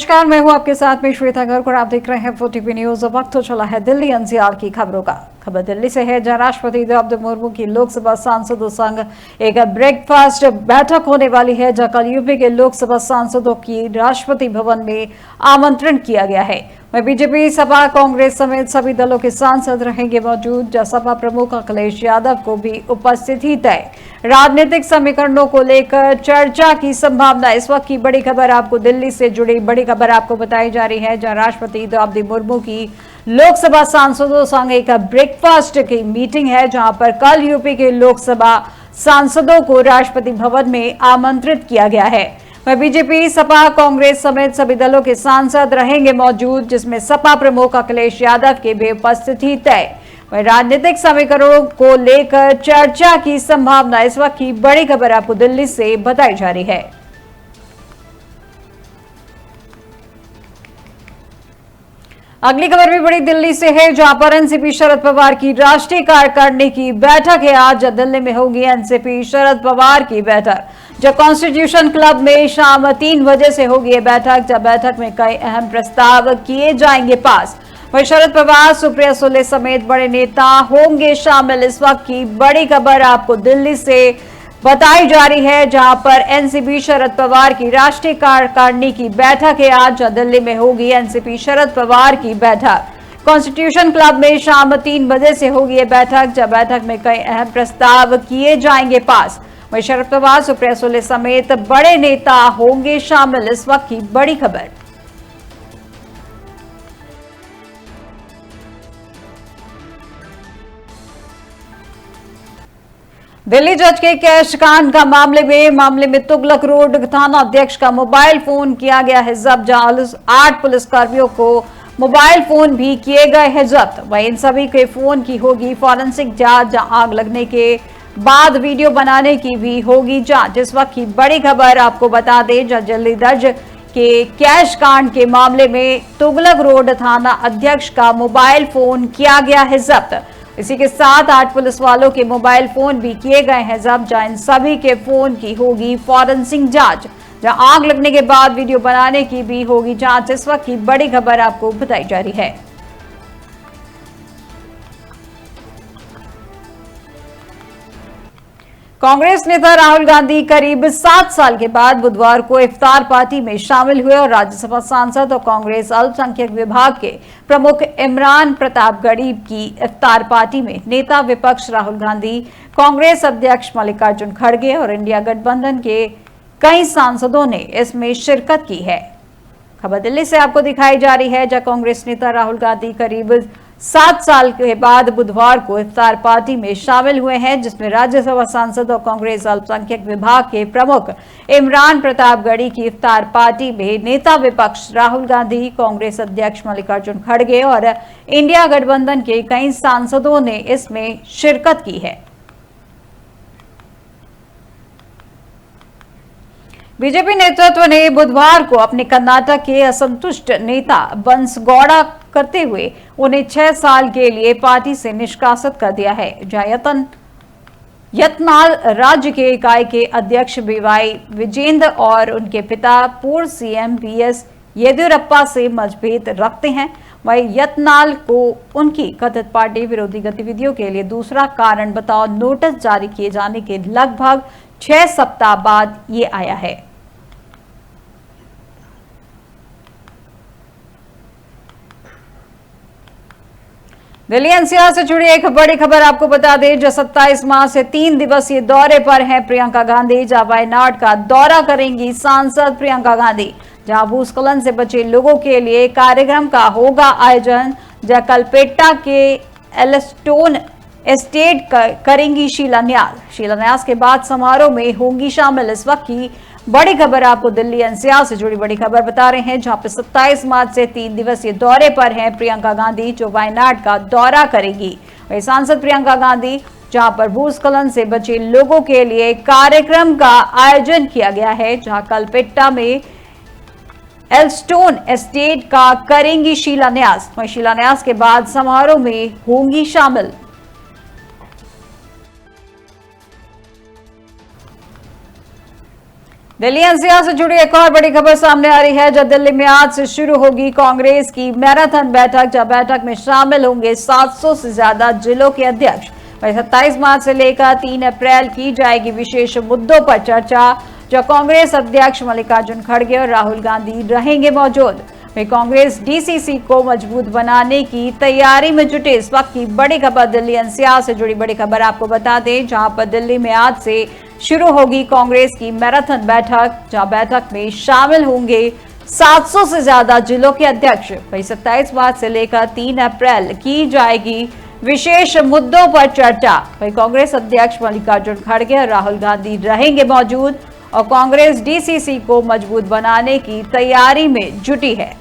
नमस्कार, मैं हूं आपके साथ में श्वेता गर्ग और आप देख रहे हैं फोटीपी न्यूज। वक्त तो चला है दिल्ली एनसीआर की खबरों का। खबर दिल्ली से है, जहां राष्ट्रपति द्रौपदी मुर्मू की लोकसभा सांसदों संग एक ब्रेकफास्ट बैठक होने वाली है, जहां कल यूपी के लोकसभा सांसदों की राष्ट्रपति भवन में आमंत्रण किया गया है। वहीं बीजेपी, सपा, कांग्रेस समेत सभी दलों के सांसद रहेंगे मौजूद, जहां सपा प्रमुख अखिलेश यादव को भी उपस्थिति तय। राजनीतिक समीकरणों को लेकर चर्चा की संभावना। इस वक्त की बड़ी खबर आपको दिल्ली से जुड़ी बड़ी खबर आपको बताई जा रही है, जहां राष्ट्रपति द्रौपदी मुर्मू की लोकसभा सांसदों संग एक ब्रेकफास्ट की मीटिंग है, जहां पर कल यूपी के लोकसभा सांसदों को राष्ट्रपति भवन में आमंत्रित किया गया है। वह बीजेपी, सपा, कांग्रेस समेत सभी दलों के सांसद रहेंगे मौजूद, जिसमें सपा प्रमुख अखिलेश यादव की भी उपस्थिति तय। वह राजनीतिक समीकरणों को लेकर चर्चा की संभावना। इस वक्त की बड़ी खबर आपको दिल्ली से बताई जा रही है। अगली खबर भी बड़ी दिल्ली से है, जहां पर एनसीपी शरद पवार की राष्ट्रीय कार्यकारिणी की बैठक है। आज दिल्ली में होगी एनसीपी शरद पवार की बैठक, जो कॉन्स्टिट्यूशन क्लब में शाम 3 बजे से होगी ये बैठक, जब बैठक में कई अहम प्रस्ताव किए जाएंगे पास। वहीं शरद पवार, सुप्रिया सुले समेत बड़े नेता होंगे शामिल। इस वक्त की बड़ी खबर आपको दिल्ली से बताई जा रही है, जहां पर एनसीपी शरद पवार की राष्ट्रीय कार्यकारिणी की बैठक है। आज दिल्ली में होगी एनसीपी शरद पवार की बैठक। कॉन्स्टिट्यूशन क्लब में शाम 3 बजे से होगी ये बैठक, जब बैठक में कई अहम प्रस्ताव किए जाएंगे पास। वहीं शरद पवार, सुप्रिया सुले समेत बड़े नेता होंगे शामिल। इस वक्त की बड़ी खबर। दिल्ली जज के कैश कांड का मामले में तुगलक रोड थाना अध्यक्ष का मोबाइल फोन किया गया है जब्त, जहां 8 पुलिसकर्मियों को मोबाइल फोन भी किए गए हैं जब्त। वहीं इन सभी के फोन की होगी फॉरेंसिक जांच, जहां आग लगने के बाद वीडियो बनाने की भी होगी जांच। इस वक्त की बड़ी खबर आपको बता दें, जहां दिल्ली जज के कैश कांड के मामले में तुगलक रोड थाना अध्यक्ष का मोबाइल फोन किया गया है जब्त। इसी के साथ 8 पुलिस वालों के मोबाइल फोन भी किए गए हैं जब्त, जहां इन सभी के फोन की होगी फॉरेंसिक जांच, जहां आग लगने के बाद वीडियो बनाने की भी होगी जांच। इस वक्त की बड़ी खबर आपको बताई जा रही है। कांग्रेस नेता राहुल गांधी करीब 7 साल के बाद बुधवार को इफ्तार पार्टी में शामिल हुए और राज्यसभा सांसद और कांग्रेस अल्पसंख्यक विभाग के प्रमुख इमरान प्रतापगढ़ी की इफ्तार पार्टी में नेता विपक्ष राहुल गांधी, कांग्रेस अध्यक्ष मल्लिकार्जुन खड़गे और इंडिया गठबंधन के कई सांसदों ने इसमें शिरकत की है। खबर दिल्ली से आपको दिखाई जा रही है, जहां कांग्रेस नेता राहुल गांधी करीब 7 साल के बाद बुधवार को इफ्तार पार्टी में शामिल हुए हैं, जिसमें राज्यसभा सांसद और कांग्रेस अल्पसंख्यक विभाग के प्रमुख इमरान प्रतापगढ़ी की इफ्तार पार्टी में नेता विपक्ष राहुल गांधी, कांग्रेस अध्यक्ष मल्लिकार्जुन खड़गे और इंडिया गठबंधन के कई सांसदों ने इसमें शिरकत की है। बीजेपी नेतृत्व ने बुधवार को अपने कर्नाटक के असंतुष्ट नेता बंसगौड़ा करते हुए उन्हें 6 साल के लिए पार्टी से निष्कासित कर दिया है, जहां यत्नाल राज्य के इकाई के अध्यक्ष बीवाई विजेंद्र और उनके पिता पूर्व सीएम बीएस येदियुरप्पा से मतभेद रखते हैं। वहीं यत्नाल को उनकी कथित पार्टी विरोधी गतिविधियों के लिए दूसरा कारण बताओ नोटिस जारी किए जाने के लगभग 6 सप्ताह बाद ये आया है। दिल्ली एनसीआर से जुड़ी एक बड़ी खबर आपको बता दें, जो 27 मार्च से 3 दिवसीय दौरे पर हैं प्रियंका गांधी, जहां वायनाड का दौरा करेंगी सांसद प्रियंका गांधी, जहां भूस्खलन से बचे लोगों के लिए कार्यक्रम का होगा आयोजन, जहां कलपेट्टा के एल्स्टोन एस्टेट करेंगी शिलान्यास के बाद समारोह में होंगी शामिल। इस वक्त की बड़ी खबर आपको दिल्ली एनसीआर से जुड़ी बड़ी खबर बता रहे हैं, जहां पे 27 मार्च से 3 दिवसीय दौरे पर हैं प्रियंका गांधी, जो वायनाड का दौरा करेगी। वही सांसद प्रियंका गांधी, जहां पर भूस्खलन से बचे लोगों के लिए कार्यक्रम का आयोजन किया गया है, जहां कलपेट्टा में एल्स्टोन एस्टेट का करेंगी शिलान्यास। वही शिलान्यास के बाद समारोह में होंगी शामिल। दिल्ली एनसीआर से जुड़ी एक और बड़ी खबर सामने आ रही है, जब दिल्ली में आज से शुरू होगी कांग्रेस की मैराथन बैठक। जब बैठक में शामिल होंगे 700 से ज्यादा जिलों के अध्यक्ष। वही 27 मार्च से लेकर 3 अप्रैल की जाएगी विशेष मुद्दों पर चर्चा। जो कांग्रेस अध्यक्ष मल्लिकार्जुन खड़गे और राहुल गांधी रहेंगे मौजूद। वही कांग्रेस डीसीसी को मजबूत बनाने की तैयारी में जुटे। इस वक्त की बड़ी खबर दिल्ली एनसीआर से जुड़ी बड़ी खबर आपको बता दें, जहां पर दिल्ली में आज से शुरू होगी कांग्रेस की मैराथन बैठक। जहां बैठक में शामिल होंगे 700 से ज्यादा जिलों के अध्यक्ष। वही 27 मार्च से लेकर 3 अप्रैल की जाएगी विशेष मुद्दों पर चर्चा। वही कांग्रेस अध्यक्ष मल्लिकार्जुन खड़गे और राहुल गांधी रहेंगे मौजूद और कांग्रेस डीसीसी को मजबूत बनाने की तैयारी में जुटी है।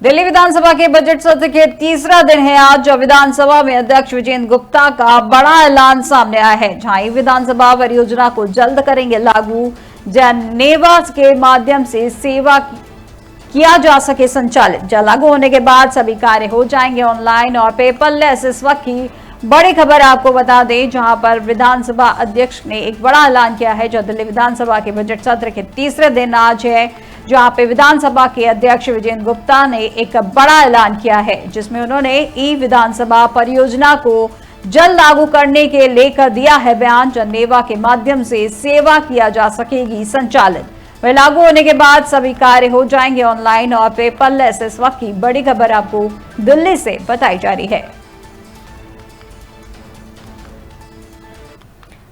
दिल्ली विधानसभा के बजट सत्र के तीसरा दिन है आज, जो विधानसभा में अध्यक्ष विजेंद्र गुप्ता का बड़ा ऐलान सामने आया है। जहां विधानसभा परियोजना को जल्द करेंगे लागू। जननेवा के माध्यम से सेवा किया जा सके संचालित। जब लागू होने के बाद सभी कार्य हो जाएंगे ऑनलाइन और पेपरलेस। इस वक्त की बड़ी खबर आपको बता दें, जहां पर विधानसभा अध्यक्ष ने एक बड़ा ऐलान किया है। जो दिल्ली विधानसभा के बजट सत्र के तीसरे दिन आज है, जहां पे विधानसभा के अध्यक्ष विजेंद्र गुप्ता ने एक बड़ा ऐलान किया है, जिसमें उन्होंने ई विधानसभा परियोजना को जल्द लागू करने के लेकर दिया है बयान। जननेवा के माध्यम से सेवा किया जा सकेगी संचालित। वह लागू होने के बाद सभी कार्य हो जाएंगे ऑनलाइन और पेपरलेस। इस वक्त की बड़ी खबर आपको दिल्ली से बताई जा रही है।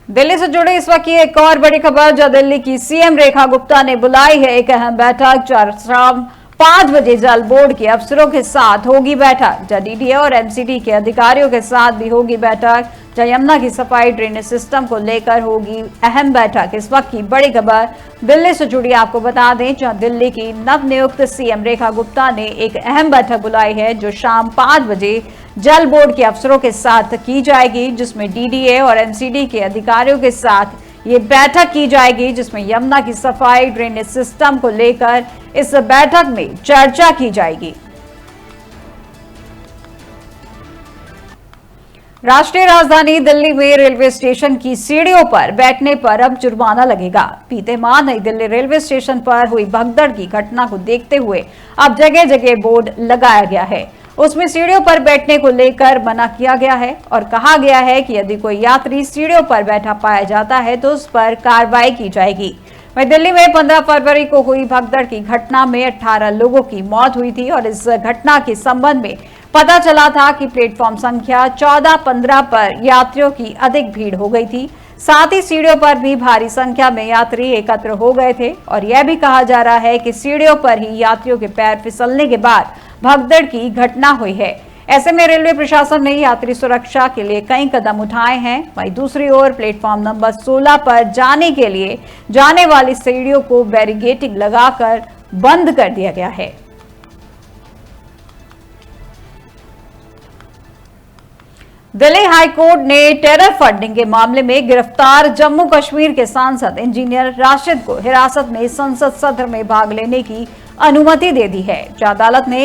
दिल्ली से जुड़ी इस वक्त की एक और बड़ी खबर, जो दिल्ली की सीएम रेखा गुप्ता ने बुलाई है एक अहम बैठक। शाम 5 बजे जल बोर्ड के अफसरों के साथ होगी बैठक। जहां डीडीए और एमसीडी के अधिकारियों के साथ भी होगी बैठक। जहां यमुना की सफाई ड्रेनेज सिस्टम को लेकर होगी अहम बैठक। इस वक्त की बड़ी खबर दिल्ली से जुड़ी आपको बता दें, जहां दिल्ली की नवनियुक्त सीएम रेखा गुप्ता ने एक अहम बैठक बुलाई है, जो शाम 5 बजे जल बोर्ड के अफसरों के साथ की जाएगी, जिसमें डीडीए और एमसीडी के अधिकारियों के साथ ये बैठक की जाएगी, जिसमें यमुना की सफाई ड्रेनेज सिस्टम को लेकर इस बैठक में चर्चा की जाएगी। राष्ट्रीय राजधानी दिल्ली में रेलवे स्टेशन की सीढ़ियों पर बैठने पर अब जुर्माना लगेगा। बीते माह नई दिल्ली रेलवे स्टेशन पर हुई भगदड़ की घटना को देखते हुए अब जगह जगह बोर्ड लगाया गया है। उसमें सीढ़ियों पर बैठने को लेकर मना किया गया है और कहा गया है कि यदि कोई यात्री सीढ़ियों पर बैठा पाया जाता है तो उस पर कार्रवाई की जाएगी। वहीं दिल्ली में 15 फरवरी को हुई भगदड़ की घटना में 18 लोगों की मौत हुई थी और इस घटना के संबंध में पता चला था कि प्लेटफॉर्म संख्या 14-15 पर यात्रियों की अधिक भीड़ हो गई थी। साथ ही सीढ़ियों पर भी भारी संख्या में यात्री एकत्र हो गए थे और यह भी कहा जा रहा है कि सीढ़ियों पर ही यात्रियों के पैर फिसलने के बाद भगदड़ की घटना हुई है। ऐसे में रेलवे प्रशासन ने यात्री सुरक्षा के लिए कई कदम उठाए हैं। वहीं दूसरी ओर प्लेटफॉर्म नंबर 16 पर जाने के लिए जाने वाली सीढ़ियों को बैरिकेडिंग लगाकर बंद कर दिया गया है। दिल्ली हाईकोर्ट ने टेरर फंडिंग के मामले में गिरफ्तार जम्मू कश्मीर के सांसद इंजीनियर राशिद को हिरासत में संसद सत्र में भाग लेने की अनुमति दे दी है। अदालत ने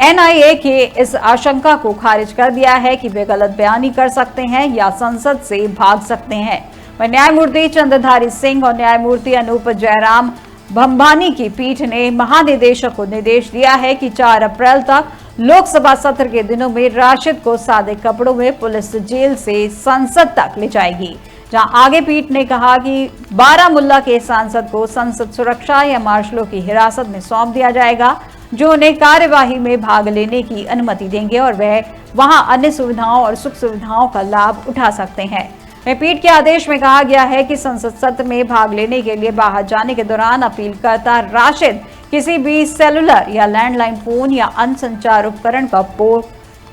एनआईए के इस आशंका को खारिज कर दिया है कि वे गलत बयानी कर सकते हैं या संसद से भाग सकते हैं। वह न्यायमूर्ति चंद्रधारी सिंह और न्यायमूर्ति अनूप जयराम भंभानी की पीठ ने महानिदेशक को निर्देश दिया है कि 4 अप्रैल तक लोकसभा सत्र के दिनों में राशिद को सादे कपड़ों में पुलिस जेल से संसद तक ले जाएगी। जहां आगे पीठ ने कहा कि बारामुल्ला के सांसद को संसद सुरक्षा या मार्शलों की हिरासत में सौंप दिया जाएगा, जो उन्हें कार्यवाही में भाग लेने की अनुमति देंगे और वह वहां अन्य सुविधाओं और सुख सुविधाओं का लाभ उठा सकते हैं। पीठ के आदेश में कहा गया है कि संसद सत्र में भाग लेने के लिए बाहर जाने के दौरान अपीलकर्ता राशिद किसी भी सेलुलर या लैंडलाइन फोन या अन्य संचार उपकरण का उपयोग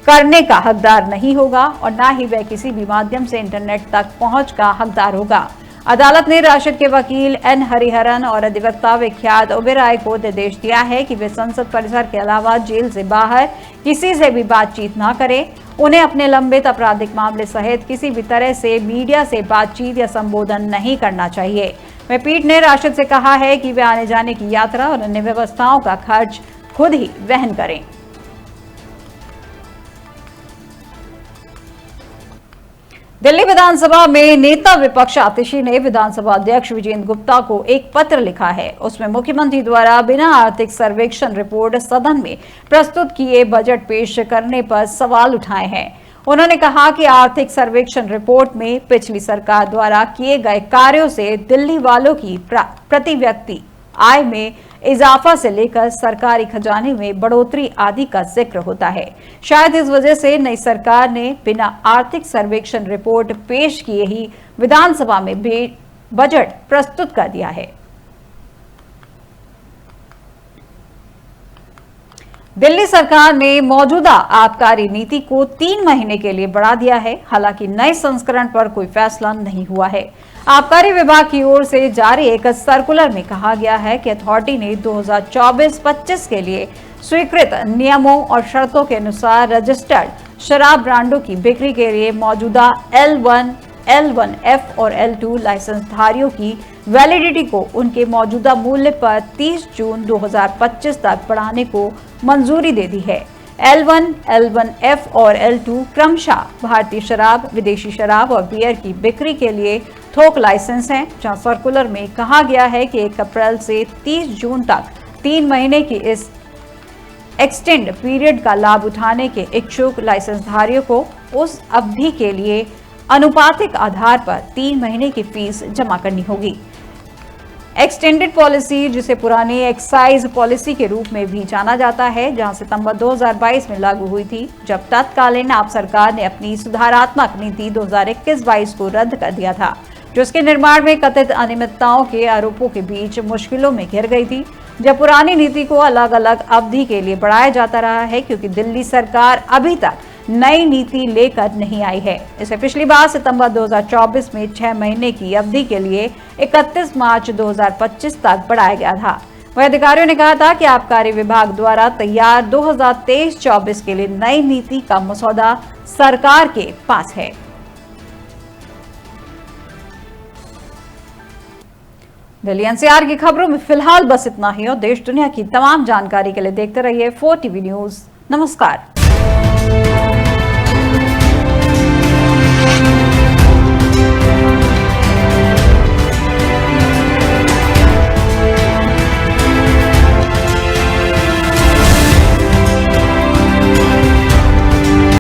करने का हकदार नहीं होगा और न ही वह किसी भी माध्यम से इंटरनेट तक पहुंच का हकदार होगा। अदालत ने राशिद के वकील एन हरिहरन और अधिवक्ता विख्यात ओबेराय को निर्देश दिया है कि वे संसद परिसर के अलावा जेल से बाहर किसी से भी बातचीत न करें। उन्हें अपने लंबित आपराधिक मामले सहित किसी भी तरह से मीडिया से बातचीत या संबोधन नहीं करना चाहिए। वह पीठ ने राशिद से कहा है कि वे आने जाने की यात्रा और अन्य व्यवस्थाओं का खर्च खुद ही वहन करें। दिल्ली विधानसभा में नेता विपक्ष आतिशी ने विधानसभा अध्यक्ष विजेंद्र गुप्ता को एक पत्र लिखा है। उसमें मुख्यमंत्री द्वारा बिना आर्थिक सर्वेक्षण रिपोर्ट सदन में प्रस्तुत किए बजट पेश करने पर सवाल उठाए हैं। उन्होंने कहा कि आर्थिक सर्वेक्षण रिपोर्ट में पिछली सरकार द्वारा किए गए कार्यों से दिल्ली वालों की प्रति व्यक्ति आय में इजाफा से लेकर सरकारी खजाने में बढ़ोतरी आदि का जिक्र होता है। शायद इस वजह से नई सरकार ने बिना आर्थिक सर्वेक्षण रिपोर्ट पेश किए ही विधानसभा में बजट प्रस्तुत कर दिया है। दिल्ली सरकार ने मौजूदा आबकारी नीति को 3 महीने के लिए बढ़ा दिया है। हालांकि नए संस्करण पर कोई फैसला नहीं हुआ है। आबकारी विभाग की ओर से जारी एक सर्कुलर में कहा गया है कि अथॉरिटी ने 2024-25 के लिए स्वीकृत नियमों और शर्तों के अनुसार रजिस्टर्ड शराब ब्रांडों की बिक्री के लिए मौजूदा L1, L1F और L2 लाइसेंसधारियों की वैलिडिटी को उनके मौजूदा मूल्य पर 30 जून 2025 तक बढ़ाने को मंजूरी दे दी है। L1, L1F और L2 क्रमशः भारतीय शराब, विदेशी शराब और बियर की बिक्री के लिए थोक लाइसेंस हैं, जहां सर्कुलर में कहा गया है कि 1 अप्रैल से 30 जून तक 3 महीने की इस एक्सटेंड पीरियड का लाभ उठाने के इच्छुक लाइसेंसधारियों को उस अवधि के लिए अनुपातिक आधार पर 3 महीने की फीस जमा करनी होगी। एक्सटेंडेड पॉलिसी, जिसे पुरानी एक्साइज पॉलिसी के रूप में भी जाना जाता है, जहां सितंबर 2022 में लागू हुई थी, जब तत्कालीन आप सरकार ने अपनी सुधारात्मक नीति 2021-22 को रद्द कर दिया था, जो उसके निर्माण में कथित अनियमितताओं के आरोपों के बीच मुश्किलों में घिर गई थी। जब पुरानी नीति को अलग अलग अवधि के लिए बढ़ाया जाता रहा है, क्योंकि दिल्ली सरकार अभी तक नई नीति लेकर नहीं आई है। इसे पिछली बार सितंबर 2024 में 6 महीने की अवधि के लिए 31 मार्च 2025 तक बढ़ाया गया था। वह अधिकारियों ने कहा था कि आबकारी विभाग द्वारा तैयार 2023-24 के लिए नई नीति का मसौदा सरकार के पास है। दिल्ली एनसीआर की खबरों में फिलहाल बस इतना ही और देश दुनिया की तमाम जानकारी के लिए देखते रहिए 4 टीवी न्यूज। नमस्कार।